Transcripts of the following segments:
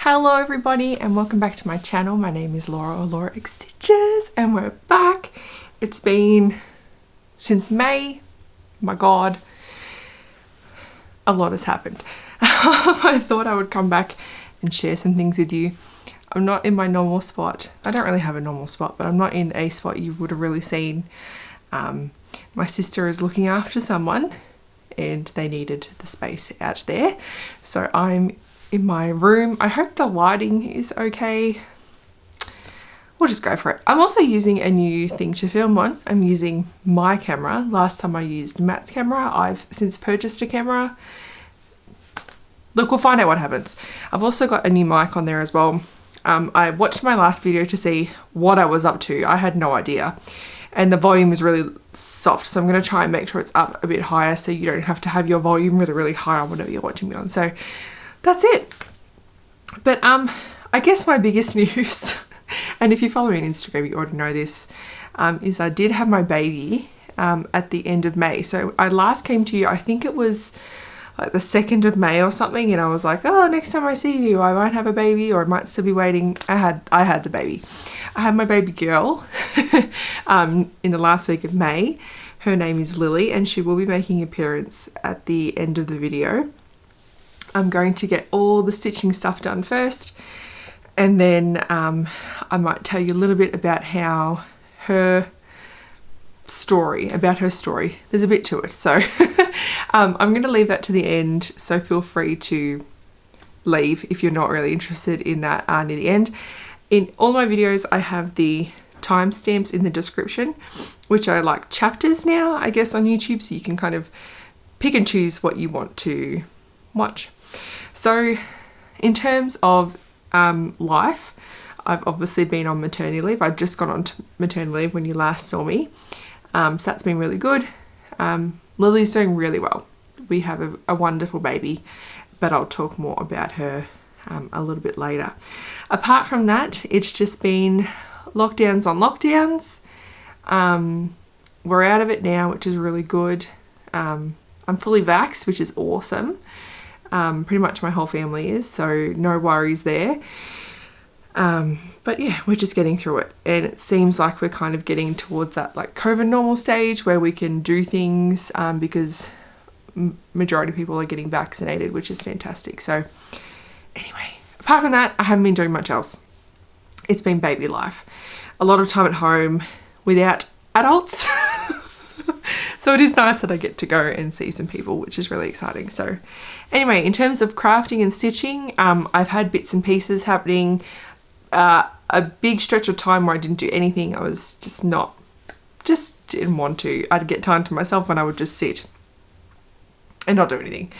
Hello everybody and welcome back to my channel. My name is Laura or lauraxstitches and we're back. It's been since May. My god, a lot has happened. I thought I would come back and share some things with you. I'm not in my normal spot. I don't really have a normal spot, but I'm not in a spot you would have really seen. My sister is looking after someone and they needed the space out there. So I'm in my room. I hope the lighting is okay. We'll just go for it. I'm also using a new thing to film on. I'm using my camera. Last time I used Matt's camera. I've since purchased a camera. Look, we'll find out what happens. I've also got a new mic on there as well. I watched my last video to see what I was up to. I had no idea. And the volume is really soft, so I'm going to try and make sure it's up a bit higher so you don't have to have your volume really, really high on whatever you're watching me on. So that's it. But I guess my biggest news, and if you follow me on Instagram, you already know this, is I did have my baby at the end of May. So I last came to you, I think it was like the 2nd of May or something, and I was like, oh, next time I see you, I might have a baby or I might still be waiting. I had the baby. I had my baby girl in the last week of May. Her name is Lily and she will be making an appearance at the end of the video. I'm going to get all the stitching stuff done first, and then I might tell you a little bit about her story. There's a bit to it, so I'm going to leave that to the end, so feel free to leave if you're not really interested in that near the end. In all my videos I have the timestamps in the description, which are like chapters now, I guess, on YouTube, so you can kind of pick and choose what you want to watch. So in terms of life, I've obviously been on maternity leave. I've just gone on to maternity leave when you last saw me. So that's been really good. Lily's doing really well. We have a wonderful baby, but I'll talk more about her a little bit later. Apart from that, it's just been lockdowns on lockdowns. We're out of it now, which is really good. I'm fully vaxxed, which is awesome. Pretty much my whole family is, so no worries there. But yeah, we're just getting through it, and it seems like we're kind of getting towards that like COVID normal stage where we can do things because majority of people are getting vaccinated, which is fantastic. So anyway, apart from that, I haven't been doing much else. It's been baby life. A lot of time at home without adults. So it is nice that I get to go and see some people, which is really exciting. So anyway, in terms of crafting and stitching, I've had bits and pieces happening. A big stretch of time where I didn't do anything. I was just didn't want to. I'd get time to myself when I would just sit and not do anything.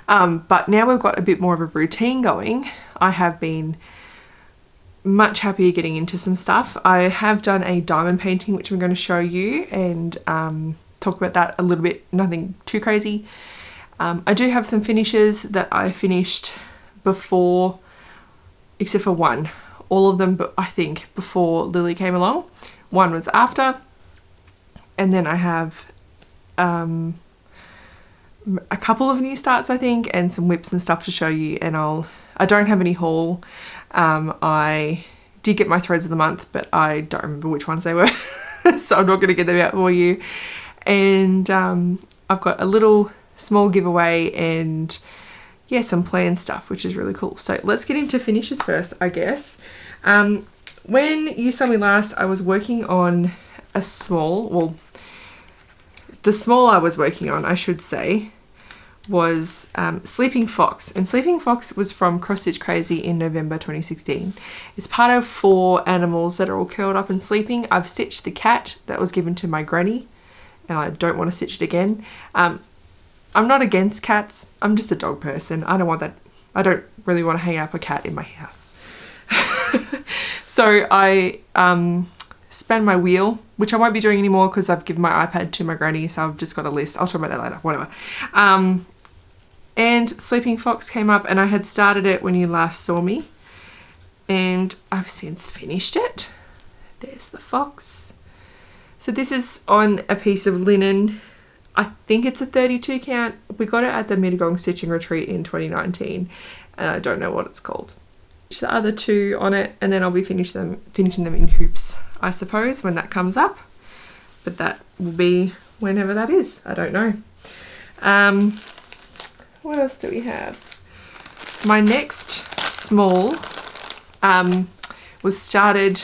But now we've got a bit more of a routine going. I have been much happier getting into some stuff. I have done a diamond painting, which I'm going to show you and talk about that a little bit. Nothing too crazy. I do have some finishes that I finished before, except for one. All of them, but I think before Lily came along. One was after, and then I have a couple of new starts, I think, and some whips and stuff to show you. And I don't have any haul. I did get my threads of the month, but I don't remember which ones they were, so I'm not going to get them out for you. And I've got a little small giveaway and yeah, some planned stuff, which is really cool. So let's get into finishes first, I guess. When you saw me last, I was working on a small, well, the small I was working on, I should say, was Sleeping Fox. And Sleeping Fox was from Cross Stitch Crazy in November 2016. It's part of 4 animals that are all curled up and sleeping. I've stitched the cat that was given to my granny, and I don't want to stitch it again. I'm not against cats. I'm just a dog person. I don't want that. I don't really want to hang up a cat in my house. So I span my wheel, which I won't be doing anymore because I've given my iPad to my granny, so I've just got a list. I'll talk about that later, whatever. And Sleeping Fox came up and I had started it when you last saw me. And I've since finished it. There's the fox. So this is on a piece of linen. I think it's a 32 count. We got it at the Mittagong Stitching Retreat in 2019 and I don't know what it's called. The other two on it, and then I'll be finishing them in hoops, I suppose, when that comes up. But that will be whenever that is. I don't know. What else do we have? My next small was started.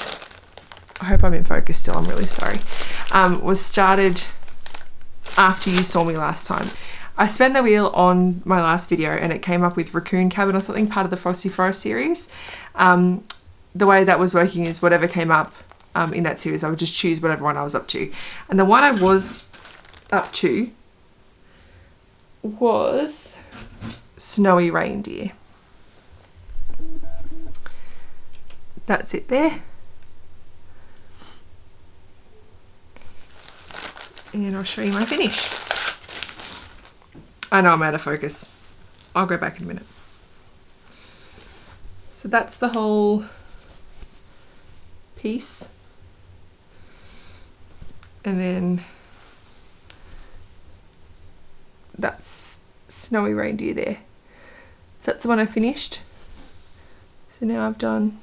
I hope I'm in focus still. I'm really sorry. Was started after you saw me last time. I spun the wheel on my last video and it came up with Raccoon Cabin or something, part of the Frosty Forest series. The way that was working is whatever came up in that series, I would just choose whatever one I was up to. And the one I was up to was Snowy Reindeer. That's it there. And I'll show you my finish. I know I'm out of focus. I'll go back in a minute. So that's the whole piece. And then that's Snowy Reindeer there. So that's the one I finished. So now I've done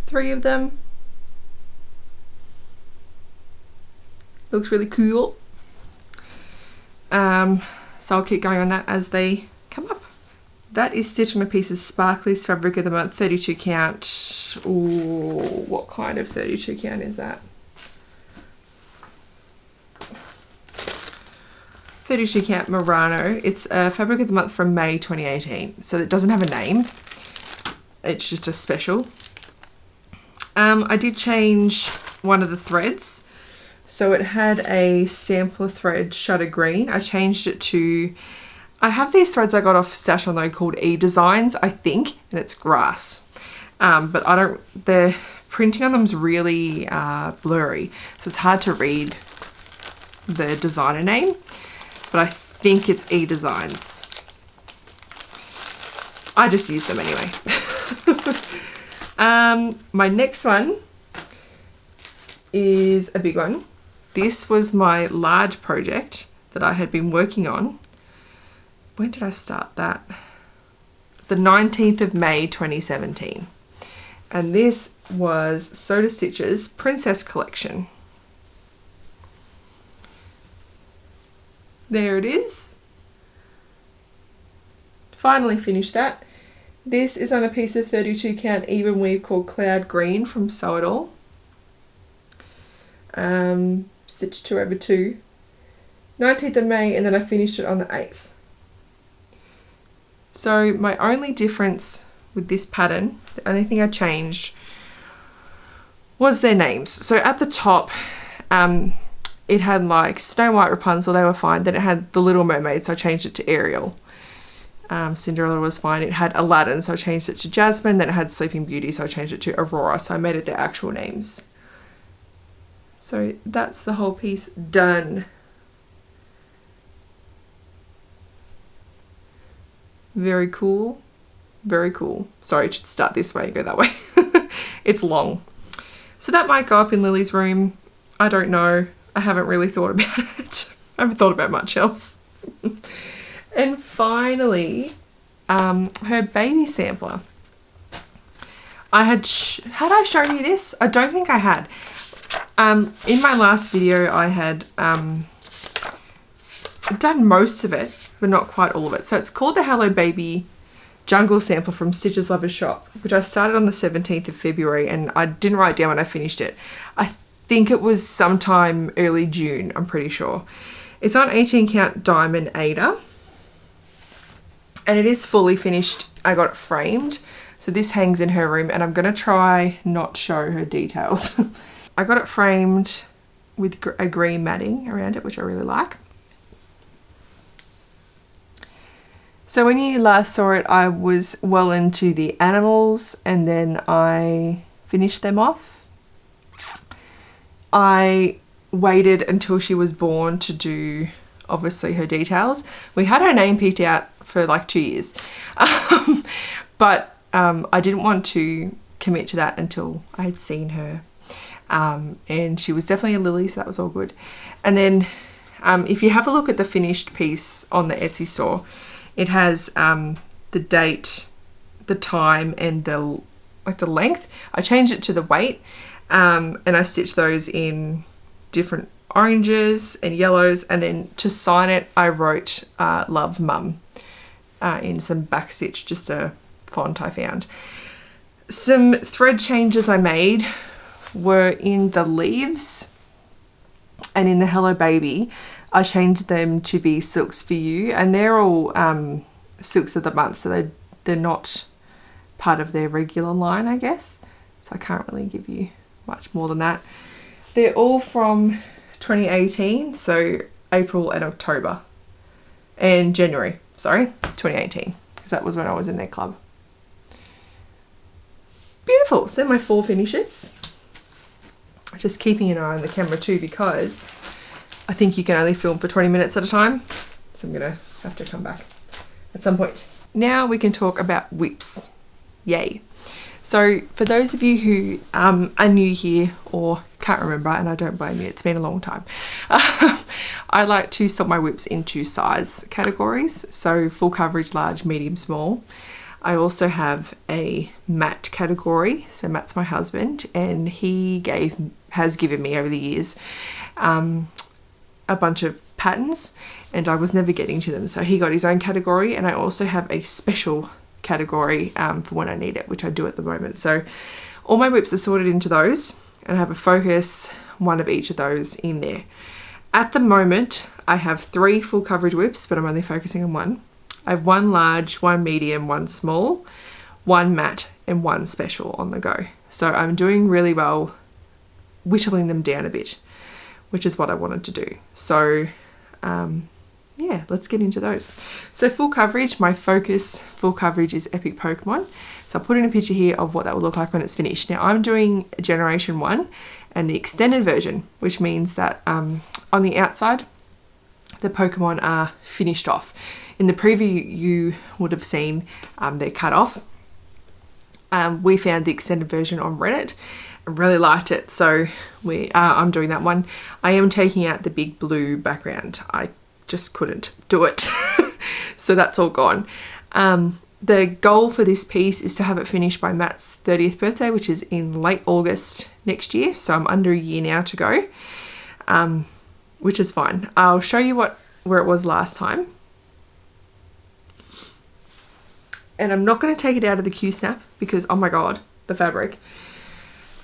3 of them. Looks really cool. So I'll keep going on that as they come up. That is stitched on a piece of Sparkly's Fabric of the Month 32 count. Ooh, what kind of 32 count is that? 32 count Murano. It's a Fabric of the Month from May 2018. So it doesn't have a name. It's just a special. I did change one of the threads. So it had a sampler thread shutter green. I changed it to, I have these threads I got off Stash On Low called E-Designs, I think, and it's grass. But I don't, the printing on them is really blurry, so it's hard to read the designer name, but I think it's E-Designs. I just used them anyway. My next one is a big one. This was my large project that I had been working on. When did I start that? The 19th of May 2017. And this was Soda Stitches Princess Collection. There it is. Finally finished that. This is on a piece of 32 count even weave called Cloud Green from Sew It All. Stitched 2/2, 19th of May, and then I finished it on the 8th. So my only difference with this pattern, the only thing I changed was their names. So at the top, it had like Snow White, Rapunzel, they were fine. Then it had the Little Mermaid, so I changed it to Ariel. Cinderella was fine. It had Aladdin, so I changed it to Jasmine. Then it had Sleeping Beauty, so I changed it to Aurora. So I made it their actual names. So that's the whole piece done. Very cool. Very cool. Sorry, it should start this way and go that way. It's long. So that might go up in Lily's room. I don't know. I haven't really thought about it. I haven't thought about much else. And finally, her baby sampler. Had I shown you this? I don't think I had. In my last video, I had done most of it, but not quite all of it. So it's called the Hello Baby Jungle Sample from Stitches Lover's Shop, which I started on the 17th of February, and I didn't write down when I finished it. I think it was sometime early June, I'm pretty sure. It's on 18 count Diamond Ada, and it is fully finished. I got it framed, so this hangs in her room, and I'm going to try not show her details. I got it framed with a green matting around it, which I really like. So when you last saw it, I was well into the animals, and then I finished them off. I waited until she was born to do, obviously, her details. We had her name picked out for like 2 years, but I didn't want to commit to that until I had seen her. And she was definitely a Lily, so that was all good. And then if you have a look at the finished piece on the Etsy store, it has the the date, the time, and the length. I changed it to the weight, and I stitched those in different oranges and yellows, and then to sign it I wrote Love Mum in some back stitch, just a font I found. Some thread changes I made were in the leaves and in the Hello Baby. I changed them to be Silks for You, and they're all Silks of the Month, so they're not part of their regular line, I guess, so I can't really give you much more than that. They're all from 2018, so April and October and January, sorry, 2018, because that was when I was in their club. Beautiful. So they're my 4 finishes. Just keeping an eye on the camera too, because I think you can only film for 20 minutes at a time, so I'm gonna have to come back at some point. Now we can talk about whips. Yay. So for those of you who are new here or can't remember, and I don't blame you, it's been a long time, I like to sort my whips into size categories. So full coverage, large, medium, small. I also have a Matt category. So Matt's my husband, and he has given me over the years a bunch of patterns, and I was never getting to them. So he got his own category, and I also have a special category for when I need it, which I do at the moment. So all my whips are sorted into those, and I have a focus, one of each of those in there. At the moment, I have 3 full coverage whips, but I'm only focusing on one. I have 1 large, 1 medium, 1 small, 1 matte, and 1 special on the go. So I'm doing really well whittling them down a bit, which is what I wanted to do. So yeah, let's get into those. So full coverage, my focus full coverage is Epic Pokemon. So I'll put in a picture here of what that will look like when it's finished. Now I'm doing Generation 1 and the extended version, which means that on the outside, the Pokemon are finished off. In the preview, you would have seen they're cut off. We found the extended version on Reddit. I really liked it, so I'm doing that one. I am taking out the big blue background. I just couldn't do it. So that's all gone. The goal for this piece is to have it finished by Matt's 30th birthday, which is in late August next year. So I'm under a year now to go, which is fine. I'll show you where it was last time. And I'm not going to take it out of the Q-snap because, oh my God, the fabric.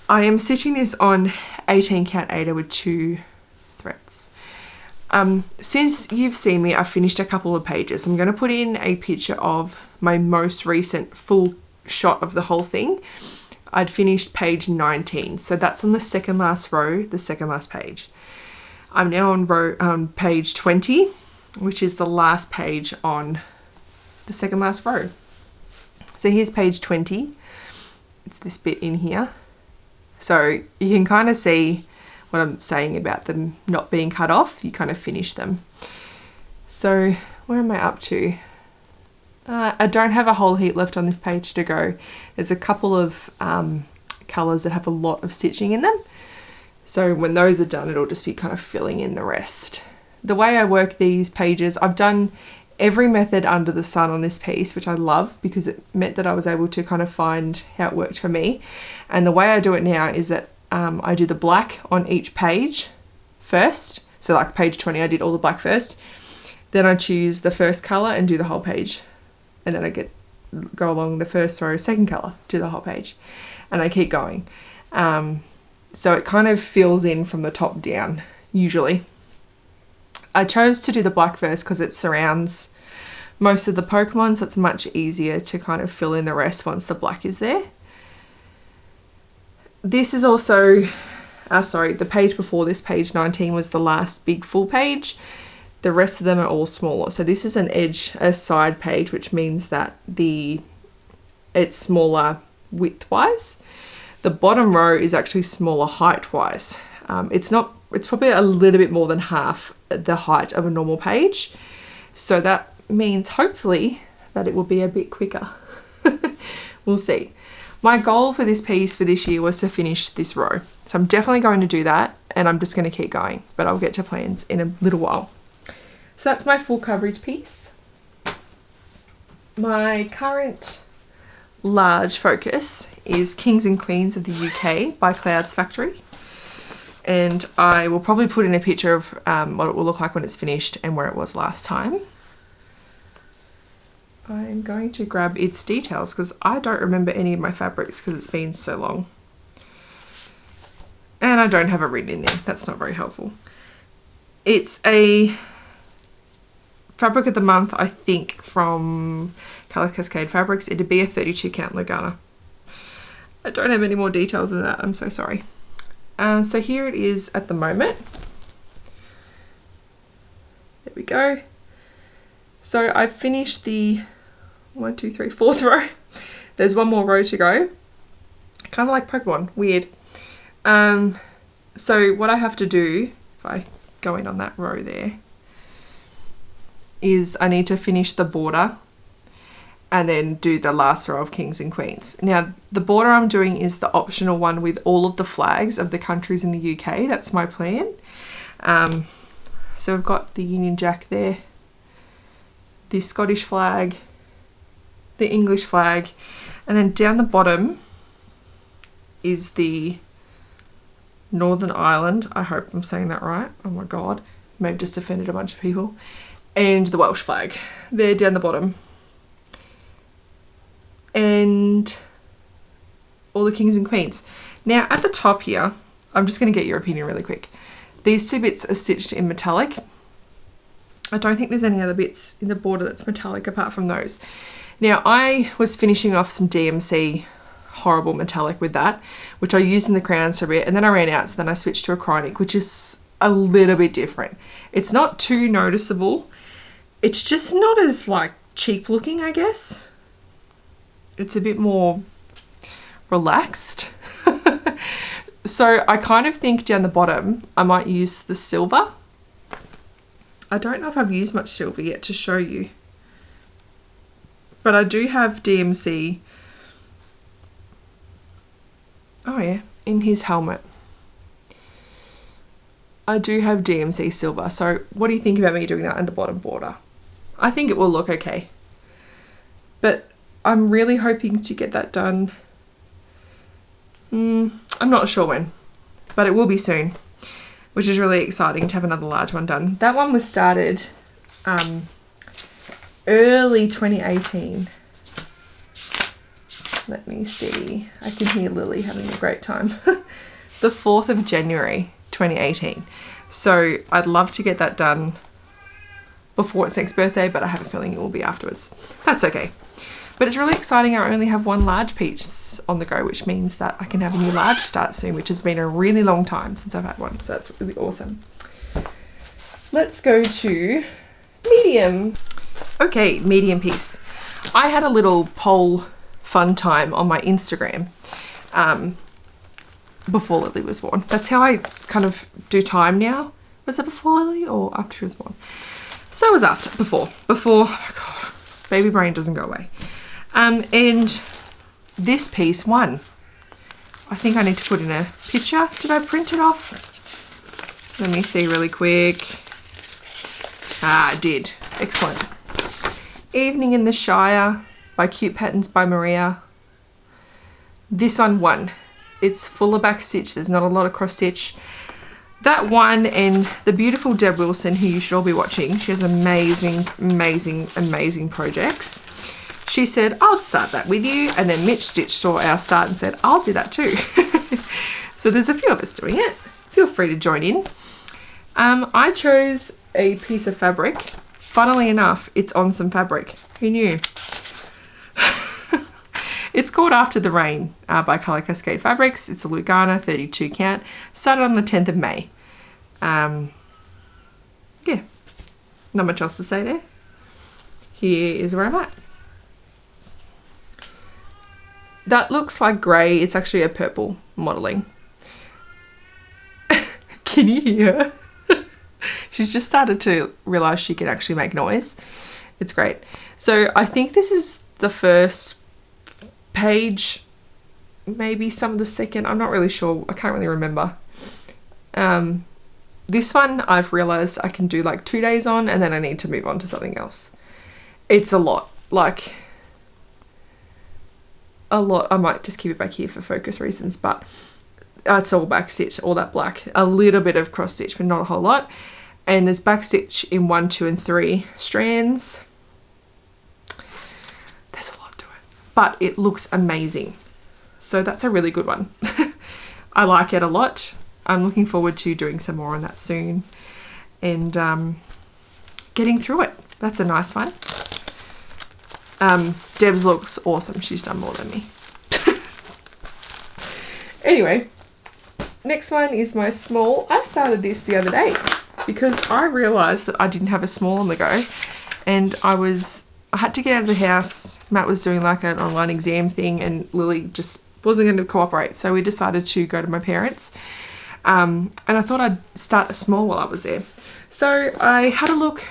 I am stitching this on 18 count Aida with 2 threads. Since you've seen me, I've finished a couple of pages. I'm going to put in a picture of my most recent full shot of the whole thing. I'd finished page 19, so that's on the second last row, the second last page. I'm now on page 20, which is the last page on the second last row. So here's page 20. It's this bit in here. So you can kind of see what I'm saying about them not being cut off. You kind of finish them. So where am I up to? I don't have a whole heap left on this page to go. There's a couple of colours that have a lot of stitching in them. So when those are done, it'll just be kind of filling in the rest. The way I work these pages, I've done every method under the sun on this piece, which I love because it meant that I was able to kind of find how it worked for me. And the way I do it now is that I do the black on each page first. So like page 20, I did all the black first. Then I choose the first colour and do the whole page. And then I go along the first row, second colour, do the whole page. And I keep going. So it kind of fills in from the top down, usually. I chose to do the black first because it surrounds most of the Pokemon, so it's much easier to kind of fill in the rest once the black is there. This is also, the page before this, page 19, was the last big full page. The rest of them are all smaller. So this is a side page, which means that it's smaller width-wise. The bottom row is actually smaller height-wise. It's probably a little bit more than half the height of a normal page. So that means hopefully that it will be a bit quicker. We'll see. My goal for this piece for this year was to finish this row. So I'm definitely going to do that, and I'm just going to keep going, but I'll get to plans in a little while. So that's my full coverage piece. My current large focus is Kings and Queens of the UK by Clouds Factory. And I will probably put in a picture of what it will look like when it's finished and where it was last time. I'm going to grab its details because I don't remember any of my fabrics because it's been so long. And I don't have it written in there. That's not very helpful. It's a fabric of the month, I think, from Colour Cascade Fabrics. It'd be a 32 count Lugana. I don't have any more details than that. I'm so sorry. So here it is at the moment. There we go. So I've finished the 1, 2, 3, 4th row. There's one more row to go. Kind of like Pokemon, weird. So what I have to do, if I go in on that row there, is I need to finish the border and then do the last row of Kings and Queens. Now, the border I'm doing is the optional one with all of the flags of the countries in the UK. That's my plan. So we've got the Union Jack there, the Scottish flag, the English flag, and then down the bottom is the Northern Ireland. I hope I'm saying that right. Oh my God, may have just offended a bunch of people. And the Welsh flag. They're down the bottom. And all the Kings and Queens. Now at the top here, I'm just going to get your opinion really quick. These two bits are stitched in metallic. I don't think there's any other bits in the border that's metallic apart from those. Now I was finishing off some DMC horrible metallic with that, which I used in the crowns for a bit, and then I ran out, so then I switched to acrylic, which is a little bit different. It's not too noticeable. It's just not as like cheap looking, I guess. It's a bit more relaxed. So I kind of think down the bottom I might use the silver. I don't know if I've used much silver yet to show you, but I do have DMC, oh yeah, in his helmet. I do have DMC silver. So what do you think about me doing that in the bottom border? I think it will look okay, but I'm really hoping to get that done. I'm not sure when, but it will be soon, which is really exciting to have another large one done. That one was started early 2018. Let me see. I can hear Lily having a great time. The 4th of January 2018. So I'd love to get that done before its next birthday, but I have a feeling it will be afterwards. That's okay. But it's really exciting. I only have one large piece on the go, which means that I can have a new large start soon, which has been a really long time since I've had one. So that's really awesome. Let's go to medium. Okay, medium piece. I had a little poll fun time on my Instagram before Lily was born. That's how I kind of do time now. Was it before Lily or after she was born? So it was after, before, oh God, baby brain doesn't go away. And this piece won. I think I need to put in a picture. Did I print it off? Let me see really quick. I did. Excellent. Evening in the Shire by Cute Patterns by Maria. This one won. It's fuller back stitch. There's not a lot of cross stitch. That one, and the beautiful Deb Wilson, who you should all be watching. She has amazing, amazing, amazing projects. She said, I'll start that with you. And then Mitch Stitch saw our start and said, I'll do that too. So there's a few of us doing it. Feel free to join in. I chose a piece of fabric. Funnily enough, it's on some fabric. Who knew? It's called After the Rain by Colour Cascade Fabrics. It's a Lugana 32 count. Started on the 10th of May. Yeah, not much else to say there. Here is where I'm at. That looks like grey. It's actually a purple modelling. Can you hear her? She's just started to realise she can actually make noise. It's great. So I think this is the first page, maybe some of the second. I'm not really sure. I can't really remember. This one I've realised I can do like 2 days on and then I need to move on to something else. It's a lot. Like, a lot. I might just keep it back here for focus reasons, but it's all back stitch, all that black. A little bit of cross stitch, but not a whole lot. And there's back stitch in 1, 2, and 3 strands. There's a lot to it, but it looks amazing. So that's a really good one. I like it a lot. I'm looking forward to doing some more on that soon and getting through it. That's a nice one. Debs looks awesome. She's done more than me. Anyway, next one is my small. I started this the other day because I realised that I didn't have a small on the go, and I had to get out of the house. Matt was doing like an online exam thing, and Lily just wasn't going to cooperate, so we decided to go to my parents. And I thought I'd start a small while I was there. So I had a look.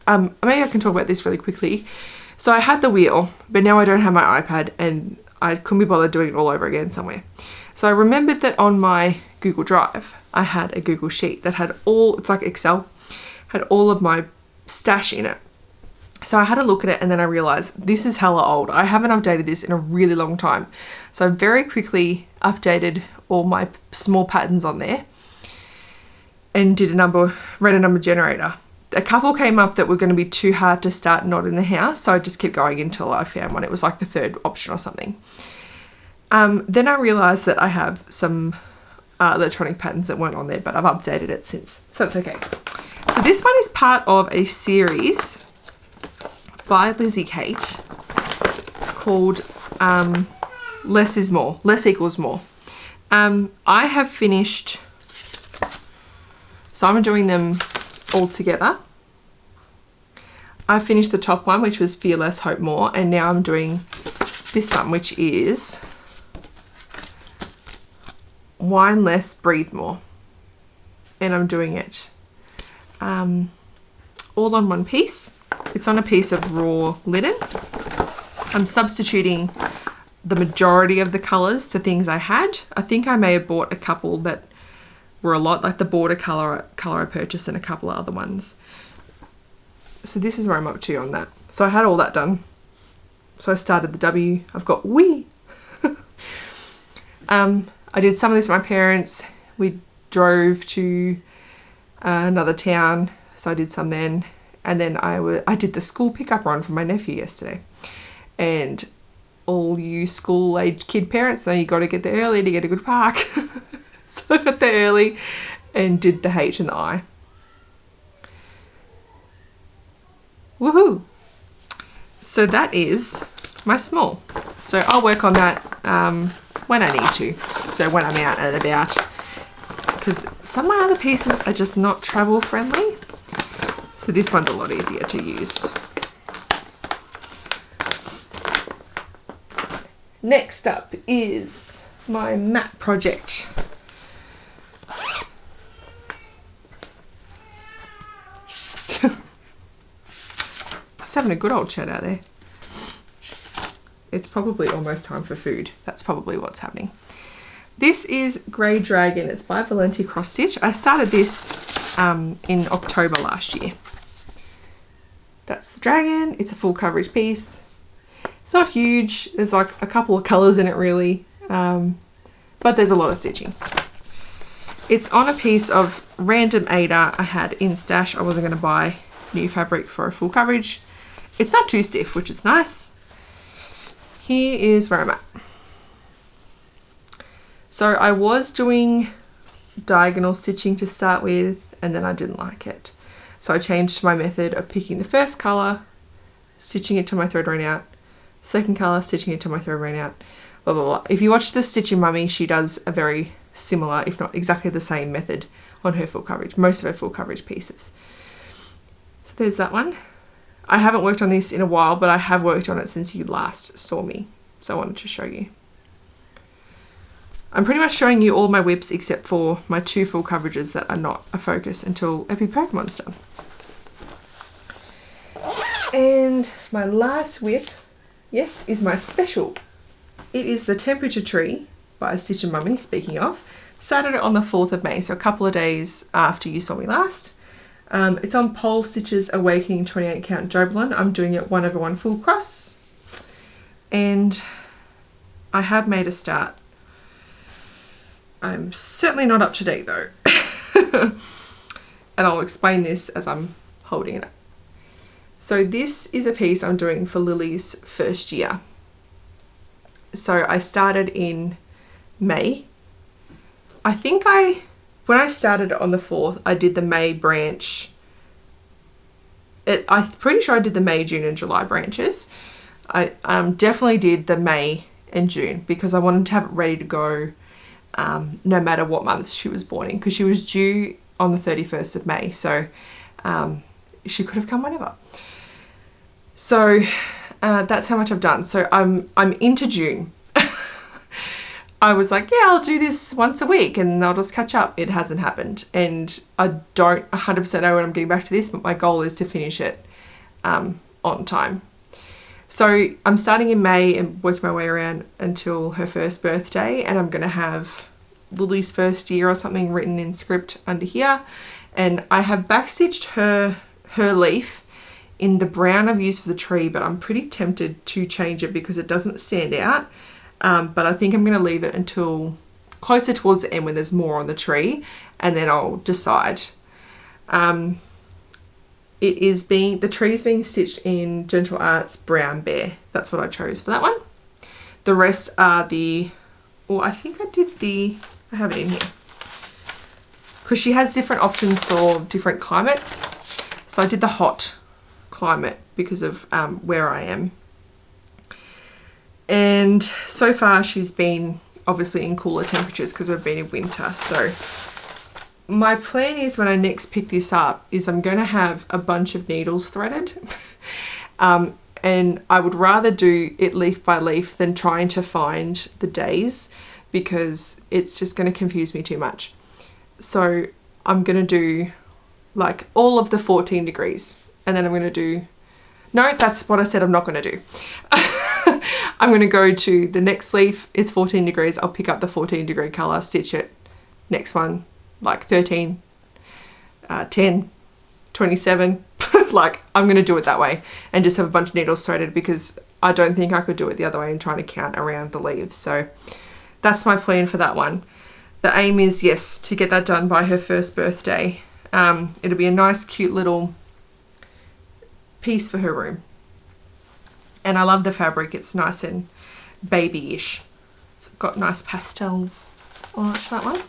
Maybe I can talk about this really quickly. So I had the wheel, but now I don't have my iPad, and I couldn't be bothered doing it all over again somewhere. So I remembered that on my Google Drive, I had a Google Sheet that had it's like Excel, had all of my stash in it. So I had a look at it, and then I realized this is hella old. I haven't updated this in a really long time. So I very quickly updated all my small patterns on there and ran a number generator. A couple came up that were going to be too hard to start not in the house, so I just kept going until I found one. It was like the third option or something. Then I realised that I have some electronic patterns that weren't on there, but I've updated it since, so it's okay. So this one is part of a series by Lizzie Kate called Less is More, Less Equals More. I have finished, so I'm doing them all together. I finished the top one, which was Fear Less, Hope More, and now I'm doing this one, which is Whine Less, Breathe More. And I'm doing it all on one piece. It's on a piece of raw linen. I'm substituting the majority of the colours to things I had. I think I may have bought a couple that were a lot, like the border colour I purchased and a couple of other ones. So this is where I'm up to on that. So I had all that done. So I started the W. I've got wee. I did some of this with my parents. We drove to another town, so I did some then. And then I did the school pickup run for my nephew yesterday. And all you school-aged kid parents know you got to get there early to get a good park. So I got there early and did the H and the I. Woohoo! So that is my small. So I'll work on that when I need to. So when I'm out and about. Because some of my other pieces are just not travel friendly. So this one's a lot easier to use. Next up is my mat project. Having a good old chat out there. It's probably almost time for food. That's probably what's happening. This is Grey Dragon. It's by Valenti Cross Stitch. I started this in October last year. That's the dragon. It's a full coverage piece. It's not huge. There's like a couple of colours in it really, but there's a lot of stitching. It's on a piece of random Ada I had in stash. I wasn't going to buy new fabric for a full coverage. It's not too stiff, which is nice. Here is where I'm at. So I was doing diagonal stitching to start with, and then I didn't like it. So I changed my method of picking the first colour, stitching it to my thread run out, second colour, stitching it to my thread run out, blah, blah, blah. If you watch the Stitching Mummy, she does a very similar, if not exactly the same method on her full coverage, most of her full coverage pieces. So there's that one. I haven't worked on this in a while, but I have worked on it since you last saw me. So I wanted to show you. I'm pretty much showing you all my whips except for my 2 full coverages that are not a focus until Epic Pokemon's done. And my last whip, yes, is my special. It is the Temperature Tree by Stitching Mummy, speaking of. Started it on the 4th of May, so a couple of days after you saw me last. It's on Pole Stitches Awakening 28 count Jobelan. I'm doing it 1/1 full cross. And I have made a start. I'm certainly not up to date though. And I'll explain this as I'm holding it up. So this is a piece I'm doing for Lily's first year. So I started in May. I think when I started on the 4th, I did the May branch. I'm pretty sure I did the May, June and July branches. I definitely did the May and June because I wanted to have it ready to go no matter what month she was born in, because she was due on the 31st of May. So she could have come whenever. So that's how much I've done. So I'm into June. I was like, yeah, I'll do this once a week and I'll just catch up. It hasn't happened. And I don't 100% know when I'm getting back to this, but my goal is to finish it on time. So I'm starting in May and working my way around until her first birthday, and I'm going to have Lily's first year or something written in script under here. And I have backstitched her leaf in the brown I've used for the tree, but I'm pretty tempted to change it because it doesn't stand out. But I think I'm going to leave it until closer towards the end when there's more on the tree, and then I'll decide. The tree is being stitched in Gentle Arts Brown Bear. That's what I chose for that one. The rest are I think I have it in here. Because she has different options for different climates. So I did the hot climate because of where I am. And so far she's been obviously in cooler temperatures because we've been in winter. So my plan is when I next pick this up is I'm going to have a bunch of needles threaded. And I would rather do it leaf by leaf than trying to find the days, because it's just going to confuse me too much. So I'm going to do like all of the 14 degrees, and then I'm going to do, no, that's what I said I'm not going to do. I'm going to go to the next leaf, it's 14 degrees. I'll pick up the 14 degree color, stitch it. Next one, like 13, 10, 27. Like, I'm going to do it that way and just have a bunch of needles threaded, because I don't think I could do it the other way and trying to count around the leaves. So that's my plan for that one. The aim is, yes, to get that done by her first birthday. It'll be a nice, cute little piece for her room. And I love the fabric. It's nice and babyish. It's got nice pastels. I'll watch that one.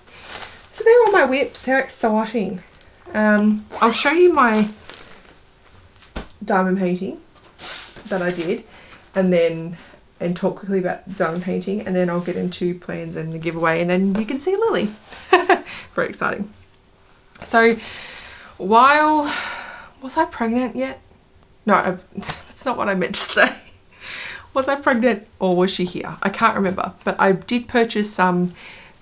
So they're all my whips. How exciting. I'll show you my diamond painting that I did, and talk quickly about diamond painting, and then I'll get into plans and the giveaway, and then you can see Lily. Very exciting. So was I pregnant yet? No, that's not what I meant to say. Was I pregnant or was she here? I can't remember, but I did purchase some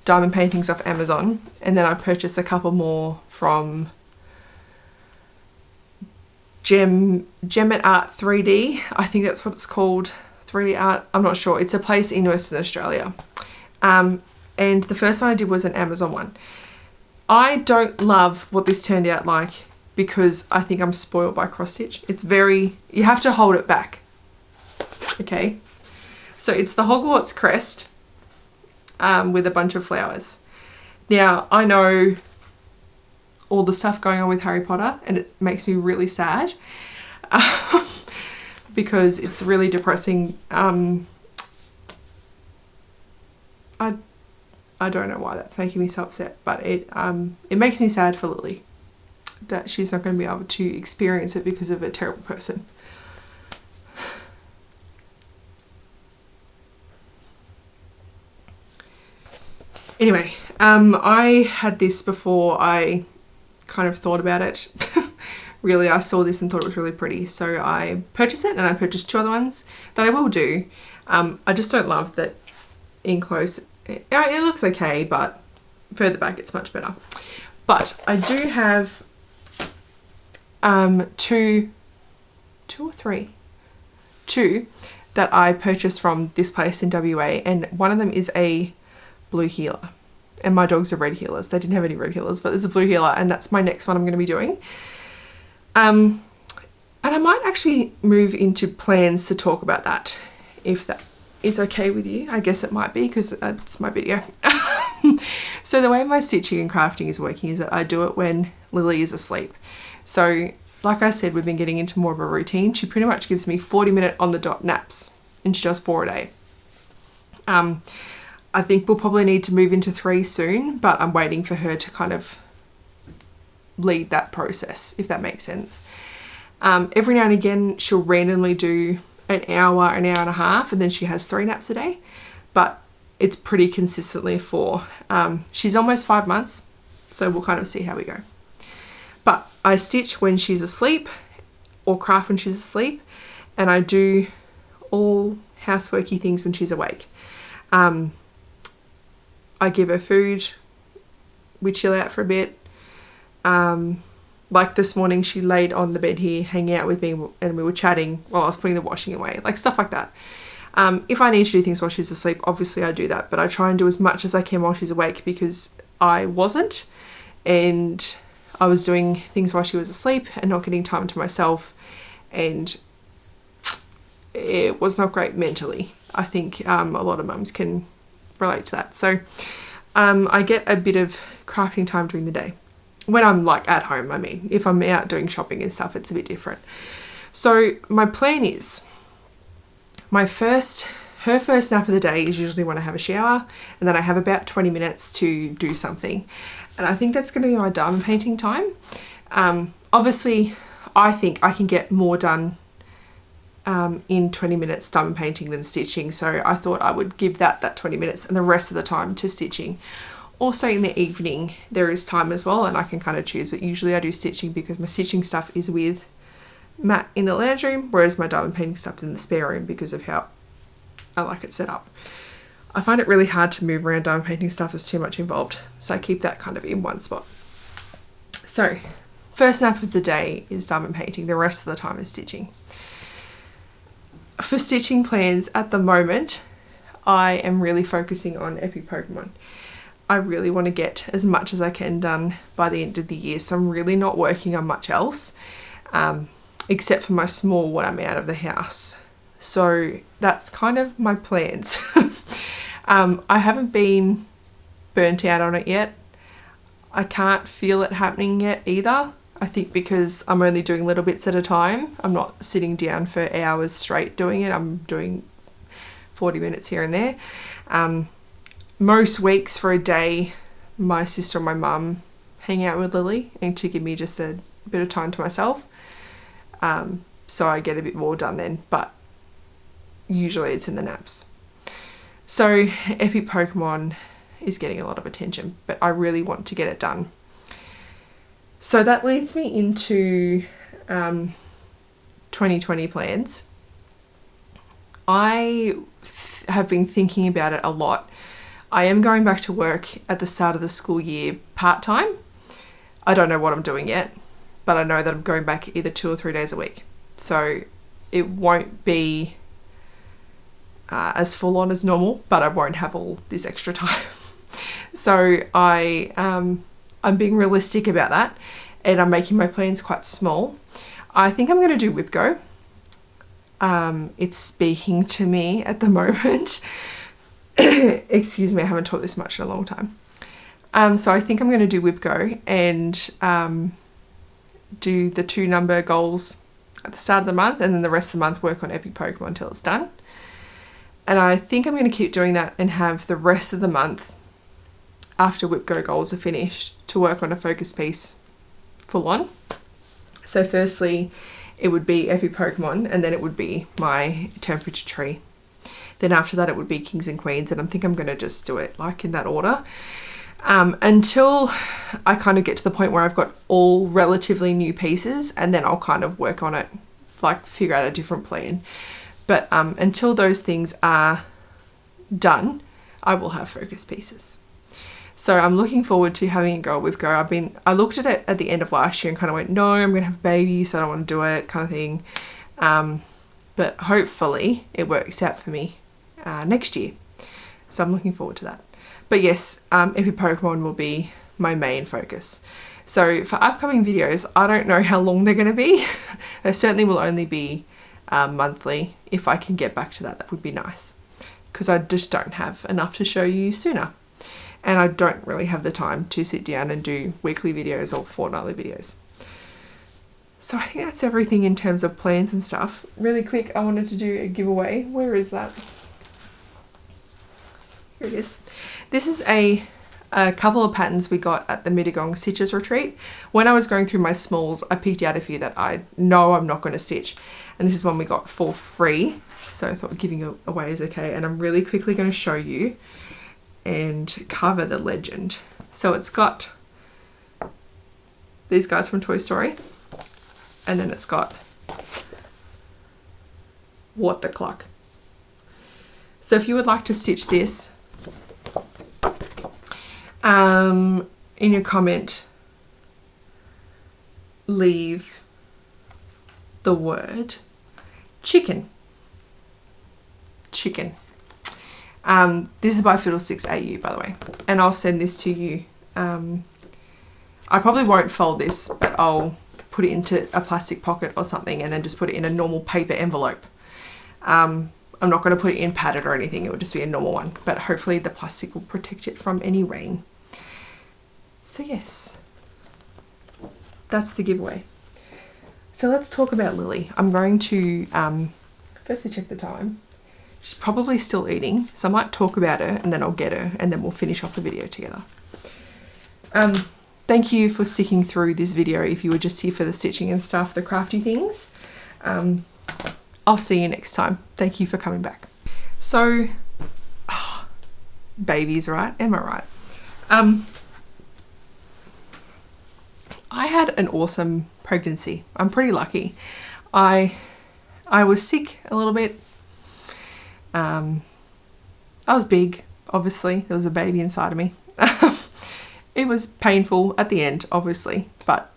diamond paintings off Amazon, and then I purchased a couple more from Gem at Art 3D. I think that's what it's called, 3D Art. I'm not sure. It's a place in Western Australia. And the first one I did was an Amazon one. I don't love what this turned out like because I think I'm spoiled by cross stitch. You have to hold it back. Okay. So it's the Hogwarts crest with a bunch of flowers. Now, I know all the stuff going on with Harry Potter, and it makes me really sad because it's really depressing. I don't know why that's making me so upset, but it makes me sad for Lily that she's not going to be able to experience it because of a terrible person. Anyway, I had this before I kind of thought about it. Really, I saw this and thought it was really pretty, so I purchased it, and I purchased two other ones that I will do. I just don't love that in close. It looks okay, but further back it's much better. But I do have two that I purchased from this place in WA, and one of them is a blue healer, and my dogs are red healers. They didn't have any red healers, but there's a blue healer, and that's my next one I'm going to be doing. And I might actually move into plans to talk about that if is okay with you. I guess it might be because it's my video. So the way my stitching and crafting is working is that I do it when Lily is asleep. So like I said, we've been getting into more of a routine. She pretty much gives me 40-minute on the dot naps, and she does 4 a day. I think we'll probably need to move into 3 soon, but I'm waiting for her to kind of lead that process, if that makes sense. Every now and again, she'll randomly do an hour and a half, and then she has 3 naps a day, but it's pretty consistently 4. She's almost 5 months, so we'll kind of see how we go. But I stitch when she's asleep or craft when she's asleep, and I do all houseworky things when she's awake. I give her food, we chill out for a bit. Like this morning, she laid on the bed here hanging out with me, and we were chatting while I was putting the washing away, like stuff like that. If I need to do things while she's asleep, obviously I do that, but I try and do as much as I can while she's awake, because I wasn't, and I was doing things while she was asleep and not getting time to myself, and it was not great mentally. I think a lot of mums can relate to that. So I get a bit of crafting time during the day. When I'm like at home, I mean, if I'm out doing shopping and stuff, it's a bit different. So my plan is, her first nap of the day is usually when I have a shower, and then I have about 20 minutes to do something. And I think that's going to be my diamond painting time. Obviously, I think I can get more done in 20 minutes diamond painting than stitching. So I thought I would give that 20 minutes and the rest of the time to stitching. Also in the evening, there is time as well, and I can kind of choose, but usually I do stitching because my stitching stuff is with Matt in the lounge room, whereas my diamond painting stuff is in the spare room because of how I like it set up. I find it really hard to move around diamond painting stuff, there's too much involved, so I keep that kind of in one spot. So first nap of the day is diamond painting, the rest of the time is stitching. For stitching plans at the moment, I am really focusing on Epic Pokemon. I really want to get as much as I can done by the end of the year, so I'm really not working on much else, except for my small when I'm out of the house. So that's kind of my plans. I haven't been burnt out on it yet. I can't feel it happening yet either. I think because I'm only doing little bits at a time. I'm not sitting down for hours straight doing it. I'm doing 40 minutes here and there. Most weeks for a day, my sister and my mum hang out with Lily, and to give me just a bit of time to myself. So I get a bit more done then, but usually it's in the naps. So Epic Pokemon is getting a lot of attention, but I really want to get it done. So that leads me into 2020 plans. I have been thinking about it a lot. I am going back to work at the start of the school year part-time. I don't know what I'm doing yet, but I know that I'm going back either 2 or 3 days a week. So it won't be as full on as normal, but I won't have all this extra time. So I'm being realistic about that, and I'm making my plans quite small. I think I'm going to do WIPGO. It's speaking to me at the moment. Excuse me, I haven't taught this much in a long time. So I think I'm going to do WIPGO and do the 2 number goals at the start of the month, and then the rest of the month work on Epic Pokemon until it's done. And I think I'm going to keep doing that and have the rest of the month after WIPGO goals are finished to work on a focus piece full on. So firstly, it would be Epic Pokemon, and then it would be my temperature tree. Then after that, it would be Kings and Queens, and I think I'm going to just do it like in that order. Until I kind of get to the point where I've got all relatively new pieces, and then I'll kind of work on it, like figure out a different plan. But until those things are done, I will have focus pieces. So I'm looking forward to having a go with Go. I looked at it at the end of last year and kind of went, no, I'm going to have a baby, so I don't want to do it, kind of thing. But hopefully it works out for me next year. So I'm looking forward to that. But yes, Epic Pokemon will be my main focus. So for upcoming videos, I don't know how long they're going to be. They certainly will only be monthly. If I can get back to that, that would be nice. because I just don't have enough to show you sooner. And I don't really have the time to sit down and do weekly videos or fortnightly videos. So I think that's everything in terms of plans and stuff. Really quick, I wanted to do a giveaway. Where is that? Here it is. This is a couple of patterns we got at the lauraxstitches retreat. When I was going through my smalls, I picked out a few that I know I'm not going to stitch. And this is one we got for free. So I thought giving it away is okay. And I'm really quickly going to show you and cover the legend. So it's got these guys from Toy Story. And then it's got What the Clock. So if you would like to stitch this, in your comment, leave the word chicken. Chicken. This is by Fiddlesticks AU, by the way, and I'll send this to you. I probably won't fold this, but I'll put it into a plastic pocket or something and then just put it in a normal paper envelope. I'm not going to put it in padded or anything, it will just be a normal one, but hopefully the plastic will protect it from any rain. So yes, that's the giveaway. So let's talk about Lily. I'm going to firstly check the time. She's probably still eating, so I might talk about her and then I'll get her and then we'll finish off the video together. Thank you for sticking through this video if you were just here for the stitching and stuff, the crafty things. I'll see you next time. Thank you for coming back. So, babies, right? Am I right? I had an awesome pregnancy. I'm pretty lucky. I was sick a little bit. I was big, obviously. There was a baby inside of me. It was painful at the end, obviously, but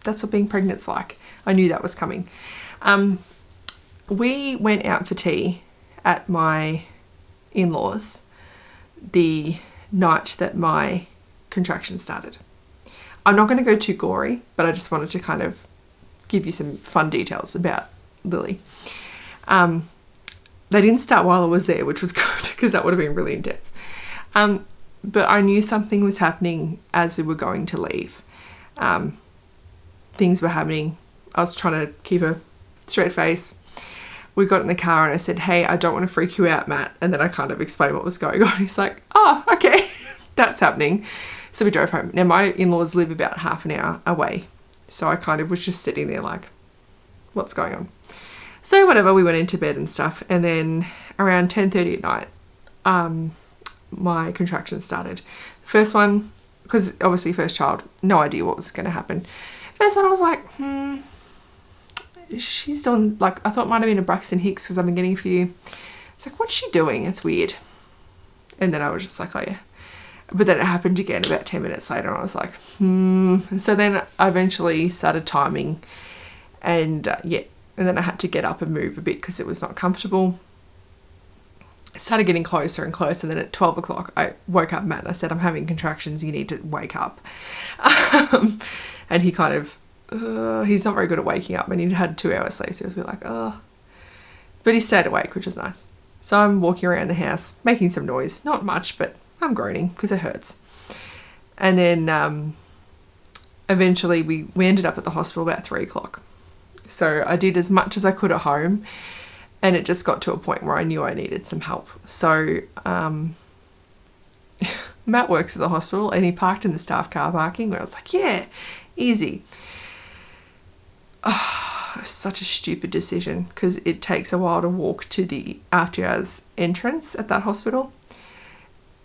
that's what being pregnant's like. I knew that was coming. We went out for tea at my in-laws the night that my contraction started. I'm not going to go too gory, but I just wanted to kind of give you some fun details about Lily. They didn't start while I was there, which was good because that would have been really intense. But I knew something was happening as we were going to leave. Things were happening. I was trying to keep a straight face. We got in the car and I said, hey, I don't want to freak you out, Matt. And then I kind of explained what was going on. He's like, oh, okay, that's happening. So we drove home. Now my in-laws live about half an hour away. So I kind of was just sitting there like, what's going on? So whatever, we went into bed and stuff. And then around 10:30 at night, my contractions started. First one, because obviously first child, no idea what was going to happen. First one I was like, she's doing, like, I thought it might have been a Braxton Hicks because I've been getting a few. It's like, what's she doing? It's weird. And then I was just like, oh yeah. But then it happened again about 10 minutes later and I was like, And so then I eventually started timing and yeah. And then I had to get up and move a bit because it was not comfortable. It started getting closer and closer. And then at 12 o'clock, I woke up Matt and I said, I'm having contractions. You need to wake up. And he kind of, he's not very good at waking up. And he had 2 hours sleep. So he was a bit like, oh. But he stayed awake, which was nice. So I'm walking around the house, making some noise. Not much, but I'm groaning because it hurts. And then eventually we ended up at the hospital about 3 o'clock. So I did as much as I could at home and it just got to a point where I knew I needed some help. So Matt works at the hospital and he parked in the staff car parking where I was like, yeah, easy. Oh, such a stupid decision because it takes a while to walk to the after hours entrance at that hospital.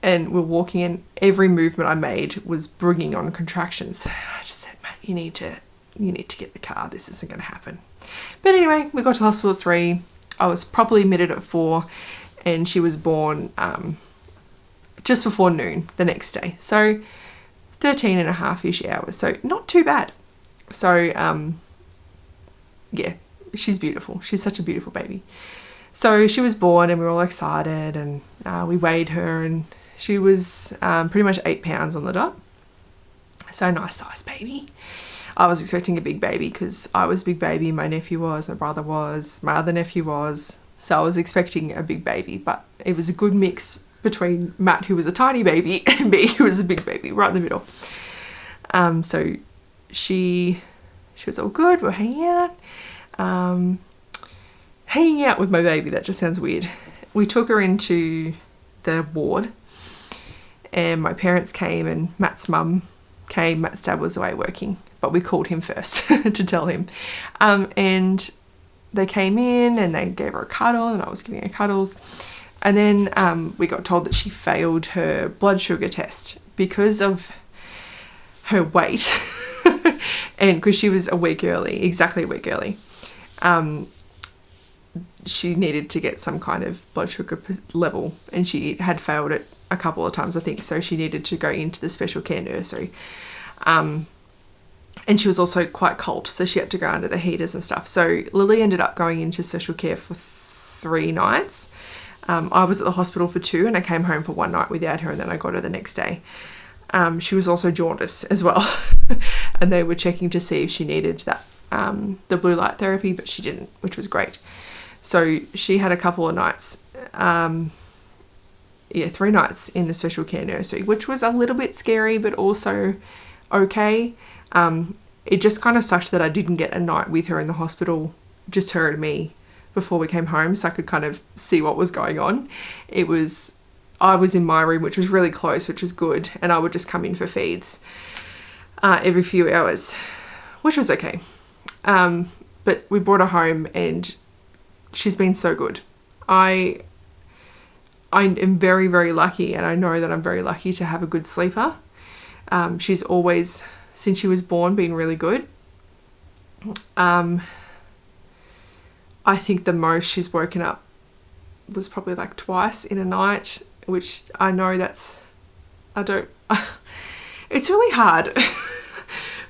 And we're walking in, every movement I made was bringing on contractions. I just said, Matt, you need to get the car. This isn't going to happen. But anyway, we got to the hospital at 3. I was properly admitted at 4 and she was born just before noon the next day. So 13 and a half-ish hours. So not too bad. So yeah, she's beautiful. She's such a beautiful baby. So she was born and we were all excited and we weighed her and she was pretty much 8 pounds on the dot. So a nice size baby. I was expecting a big baby because I was a big baby, my nephew was, my brother was, my other nephew was. So I was expecting a big baby, but it was a good mix between Matt, who was a tiny baby, and me, who was a big baby, right in the middle. So she was all good. We're hanging out. Hanging out with my baby, that just sounds weird. We took her into the ward, and my parents came and Matt's mum came. Matt's dad was away working, but we called him first to tell him. And they came in and they gave her a cuddle, and I was giving her cuddles. And then we got told that she failed her blood sugar test because of her weight and because she was a week early, exactly a week early. She needed to get some kind of blood sugar level, and she had failed it a couple of times, I think, so she needed to go into the special care nursery. And she was also quite cold, so she had to go under the heaters and stuff. So Lily ended up going into special care for 3 nights. I was at the hospital for 2, and I came home for 1 night without her, and then I got her the next day. She was also jaundice as well, and they were checking to see if she needed that the blue light therapy, but she didn't, which was great. So she had a couple of nights, 3 nights in the special care nursery, which was a little bit scary, but also okay. It just kind of sucked that I didn't get a night with her in the hospital, just her and me, before we came home, so I could kind of see what was going on. I was in my room, which was really close, which was good, and I would just come in for feeds every few hours, which was okay. But we brought her home, and she's been so good. I am very, very lucky, and I know that I'm very lucky to have a good sleeper. She's always, since she was born, been really good. I think the most she's woken up was probably like twice in a night, which I know it's really hard.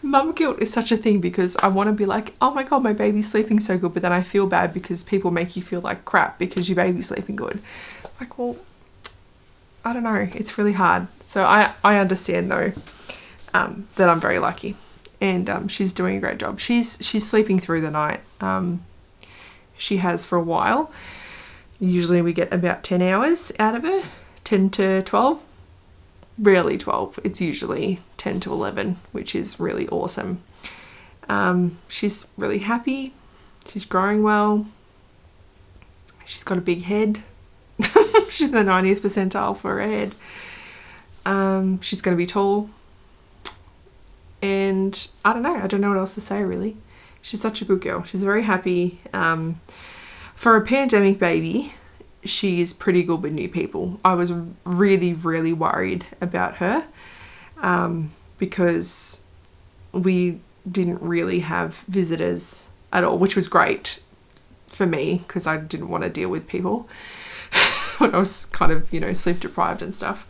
Mum guilt is such a thing, because I want to be like, oh my God, my baby's sleeping so good, but then I feel bad because people make you feel like crap because your baby's sleeping good. Like, well, I don't know. It's really hard. So I understand though, that I'm very lucky, and she's doing a great job. She's sleeping through the night. She has for a while. Usually we get about 10 hours out of her, 10 to 12. Rarely 12. It's usually 10 to 11, which is really awesome. She's really happy. She's growing well. She's got a big head. She's in the 90th percentile for her head. She's going to be tall. And I don't know what else to say, really. She's such a good girl. She's very happy. For a pandemic baby, she is pretty good with new people. I was really, really worried about her, because we didn't really have visitors at all, which was great for me because I didn't want to deal with people when I was kind of, sleep deprived and stuff.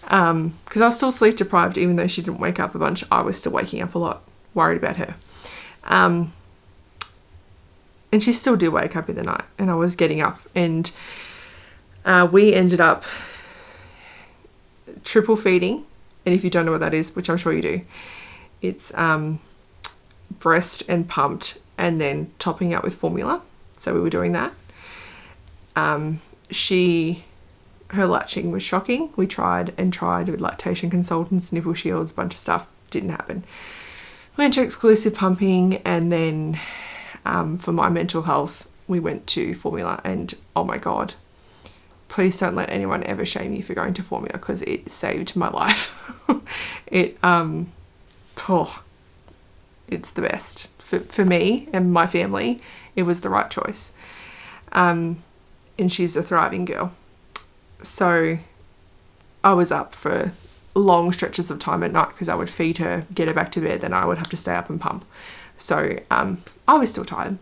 Because I was still sleep deprived, even though she didn't wake up a bunch. I was still waking up a lot, worried about her. And she still did wake up in the night, and I was getting up, and we ended up triple feeding. And if you don't know what that is, which I'm sure you do, it's breast and pumped and then topping out with formula. So we were doing that. Her latching was shocking. We tried with lactation consultants, nipple shields, a bunch of stuff. Didn't happen. Went to exclusive pumping, and then for my mental health, we went to formula, and oh my God, please don't let anyone ever shame you for going to formula, because it saved my life. It's the best. For me and my family, it was the right choice. And she's a thriving girl. So I was up for long stretches of time at night because I would feed her, get her back to bed, then I would have to stay up and pump. So I was still tired.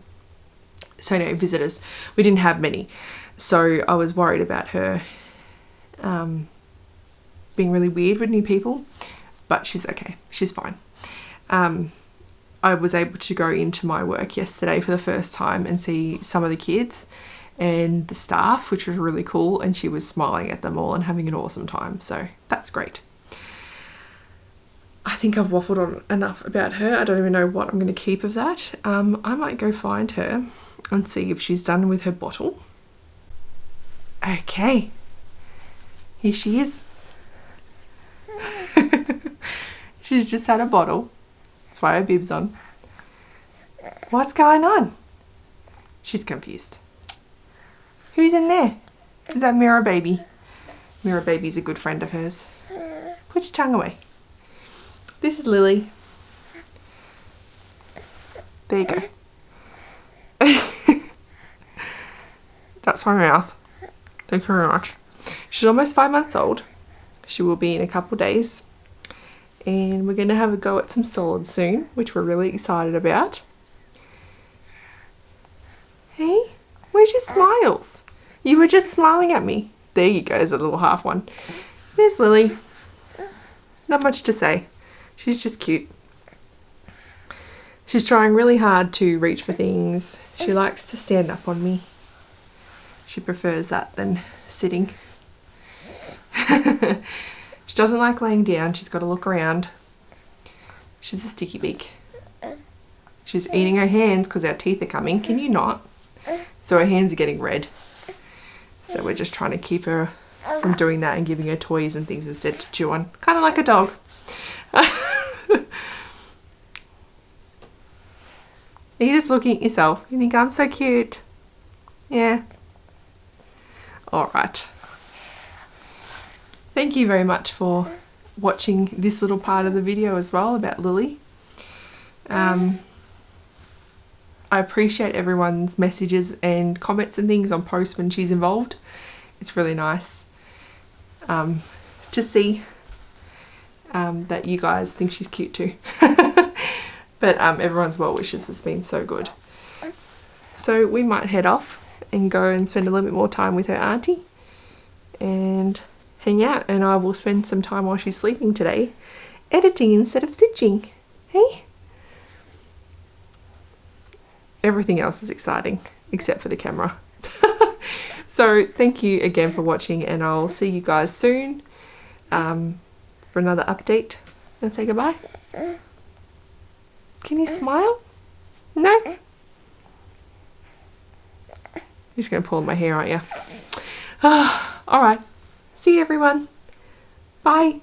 So no, visitors. We didn't have many. So I was worried about her being really weird with new people, but she's okay. She's fine. I was able to go into my work yesterday for the first time and see some of the kids and the staff, which was really cool, and she was smiling at them all and having an awesome time, so that's great. I think I've waffled on enough about her. I don't even know what I'm going to keep of that. I might go find her. and see if she's done with her bottle. Okay, here she is. She's just had a bottle. That's why her bib's on. What's going on? She's confused. Who's in there? Is that Mirror Baby? Mirror Baby's a good friend of hers. Put your tongue away. This is Lily. There you go. That's her mouth. Thank you very much. She's almost 5 months old. She will be in a couple days. And we're going to have a go at some solids soon, which we're really excited about. Hey, where's your smiles? You were just smiling at me. There you go, there's a little half one. There's Lily. Not much to say. She's just cute. She's trying really hard to reach for things. She likes to stand up on me. She prefers that than sitting. She doesn't like laying down. She's got to look around. She's a sticky beak. She's eating her hands because our teeth are coming. Can you not? So her hands are getting red. So we're just trying to keep her from doing that and giving her toys and things instead to chew on. Kind of like a dog. Are you just looking at yourself? You think I'm so cute? Yeah. Alright. Thank you very much for watching this little part of the video as well about Lily. I appreciate everyone's messages and comments and things on posts when she's involved. It's really nice to see that you guys think she's cute too. But everyone's well wishes has been so good. So we might head off and go and spend a little bit more time with her auntie and hang out, and I will spend some time while she's sleeping today editing instead of stitching. Hey? Everything else is exciting except for the camera. So thank you again for watching, and I'll see you guys soon for another update. Wanna say goodbye? Can you smile? No? You're just going to pull my hair, aren't you? Alright. See you everyone. Bye.